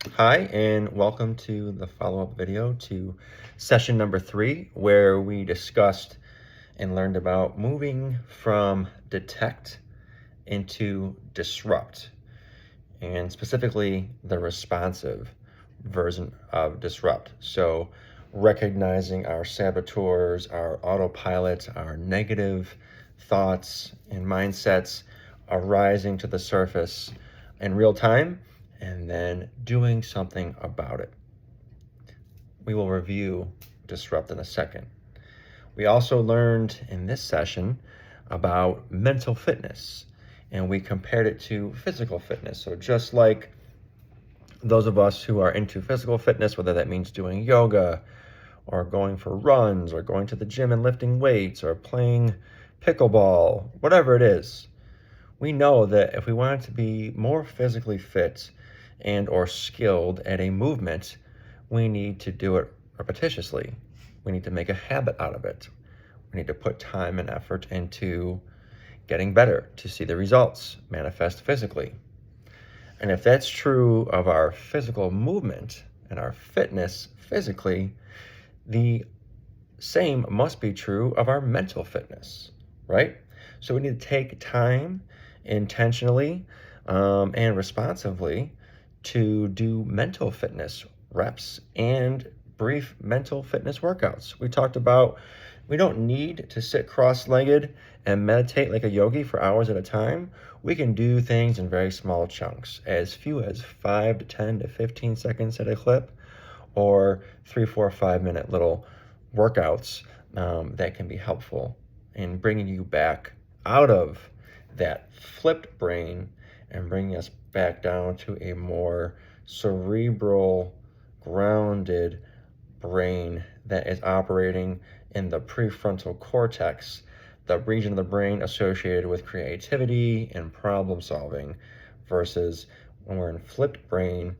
Hi, and welcome to the follow-up video to session number 3, where we discussed and learned about moving from detect into disrupt, and specifically the responsive version of disrupt. So recognizing our saboteurs, our autopilot, our negative thoughts and mindsets arising to the surface in real time, and then doing something about it. We will review disrupt in a second. We also learned in this session about mental fitness, and we compared it to physical fitness. So just like those of us who are into physical fitness, whether that means doing yoga or going for runs or going to the gym and lifting weights or playing pickleball, whatever it is, we know that if we wanted to be more physically fit and or skilled at a movement, we need to do it repetitiously. We need to make a habit out of it. We need to put time and effort into getting better to see the results manifest physically. And if that's true of our physical movement and our fitness physically, the same must be true of our mental fitness, right? So we need to take time intentionally and responsively to do mental fitness reps and brief mental fitness workouts. We talked about we don't need to sit cross-legged and meditate like a yogi for hours at a time. We can do things in very small chunks, as few as 5 to 10 to 15 seconds at a clip, or 3, 4, 5 minute little workouts that can be helpful in bringing you back out of that flipped brain and bringing us back down to a more cerebral, grounded brain that is operating in the prefrontal cortex, the region of the brain associated with creativity and problem solving, versus when we're in flipped brain,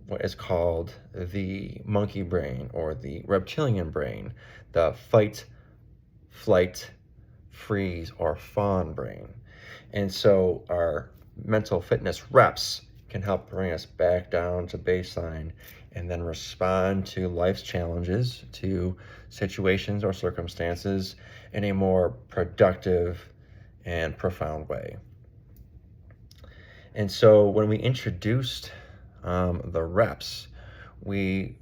what is called the monkey brain or the reptilian brain, the fight, flight, freeze, or fawn brain. And so our mental fitness reps can help bring us back down to baseline and then respond to life's challenges, to situations or circumstances in a more productive and profound way. And so when we introduced the reps, we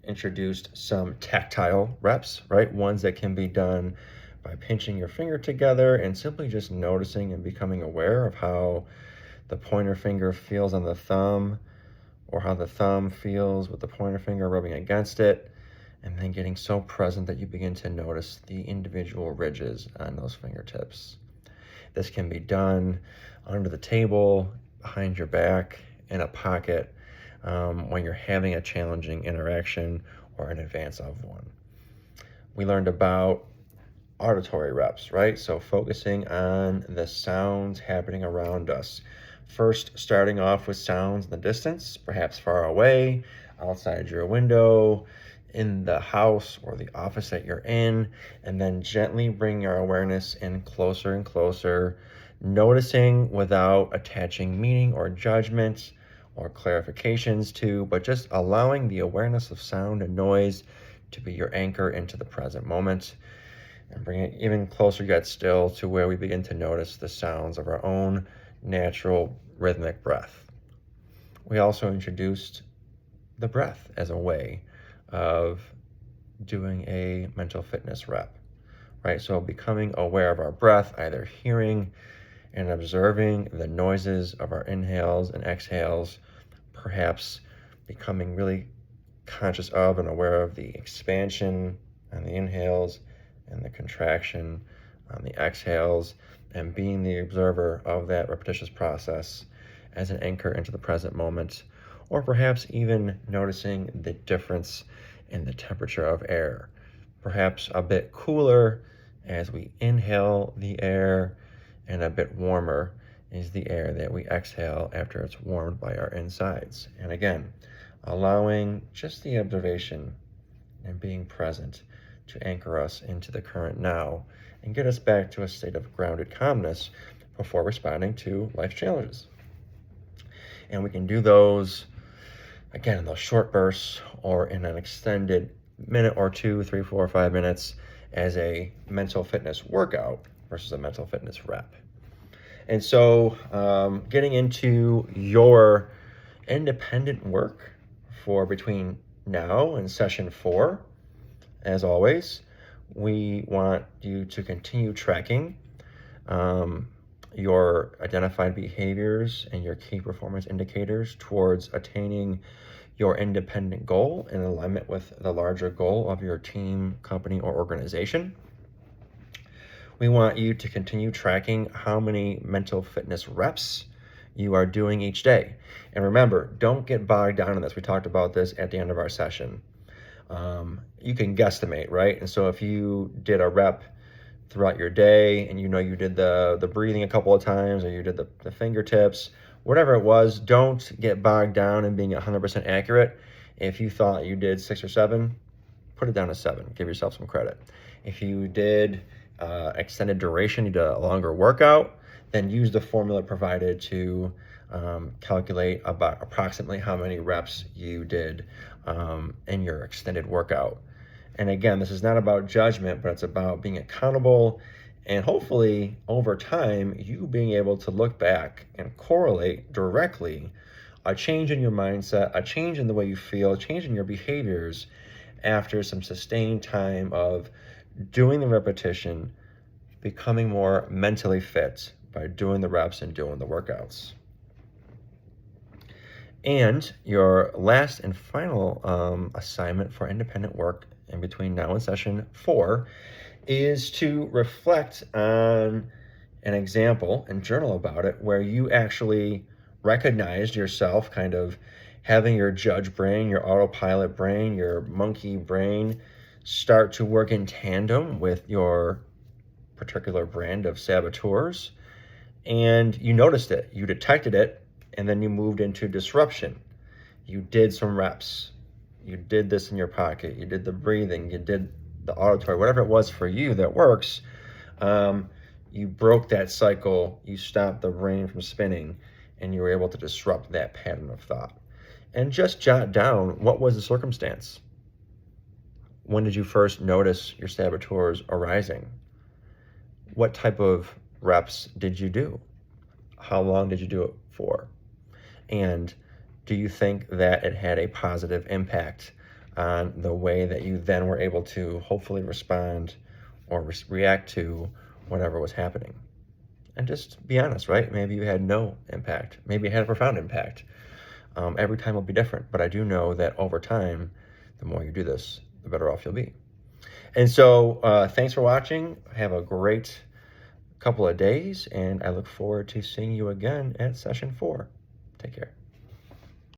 introduced some tactile reps, right? Ones that can be done by pinching your finger together and simply just noticing and becoming aware of how the pointer finger feels on the thumb, or how the thumb feels with the pointer finger rubbing against it, and then getting so present that you begin to notice the individual ridges on those fingertips. This can be done under the table, behind your back, in a pocket, when you're having a challenging interaction or in advance of one. We learned about auditory reps, right? So focusing on the sounds happening around us. First, starting off with sounds in the distance, perhaps far away, outside your window, in the house or the office that you're in, and then gently bring your awareness in closer and closer, noticing without attaching meaning or judgment or clarifications to, but just allowing the awareness of sound and noise to be your anchor into the present moment, and bring it even closer yet still to where we begin to notice the sounds of our own natural rhythmic breath. We also introduced the breath as a way of doing a mental fitness rep, right? So becoming aware of our breath, either hearing and observing the noises of our inhales and exhales, perhaps becoming really conscious of and aware of the expansion on the inhales and the contraction on the exhales, and being the observer of that repetitious process as an anchor into the present moment, or perhaps even noticing the difference in the temperature of air. Perhaps a bit cooler as we inhale the air, and a bit warmer is the air that we exhale after it's warmed by our insides. And again, allowing just the observation and being present to anchor us into the current now and get us back to a state of grounded calmness before responding to life's challenges. And we can do those again, in those short bursts or in an extended minute or 2, 3, 4, 5 minutes as a mental fitness workout versus a mental fitness rep. And so getting into your independent work for between now and session 4, as always, we want you to continue tracking your identified behaviors and your key performance indicators towards attaining your independent goal in alignment with the larger goal of your team, company, or organization. We want you to continue tracking how many mental fitness reps you are doing each day. And remember, don't get bogged down in this. We talked about this at the end of our session. You can guesstimate, right? And so if you did a rep throughout your day and you know you did the breathing a couple of times or you did the fingertips, whatever it was, don't get bogged down in being 100% accurate. If you thought you did 6 or 7, put it down to 7. Give yourself some credit. If you did extended duration, you did a longer workout, then use the formula provided to calculate about approximately how many reps you did in your extended workout. And again, this is not about judgment, but it's about being accountable and hopefully over time, you being able to look back and correlate directly a change in your mindset, a change in the way you feel, a change in your behaviors after some sustained time of doing the repetition, becoming more mentally fit by doing the reps and doing the workouts. And your last and final assignment for independent work in between now and session 4 is to reflect on an example and journal about it where you actually recognized yourself kind of having your judge brain, your autopilot brain, your monkey brain start to work in tandem with your particular brand of saboteurs. And you noticed it, you detected it, and then you moved into disruption. You did some reps. You did this in your pocket. You did the breathing. You did the auditory, whatever it was for you that works. You broke that cycle. You stopped the brain from spinning, and you were able to disrupt that pattern of thought. And just jot down, what was the circumstance? When did you first notice your saboteurs arising? What type of reps did you do? How long did you do it for? And do you think that it had a positive impact on the way that you then were able to hopefully respond or react to whatever was happening? And just be honest, right? Maybe you had no impact. Maybe it had a profound impact. Every time will be different, but I do know that over time, the more you do this, the better off you'll be. And so thanks for watching. Have a great couple of days, and I look forward to seeing you again at session 4. Take care.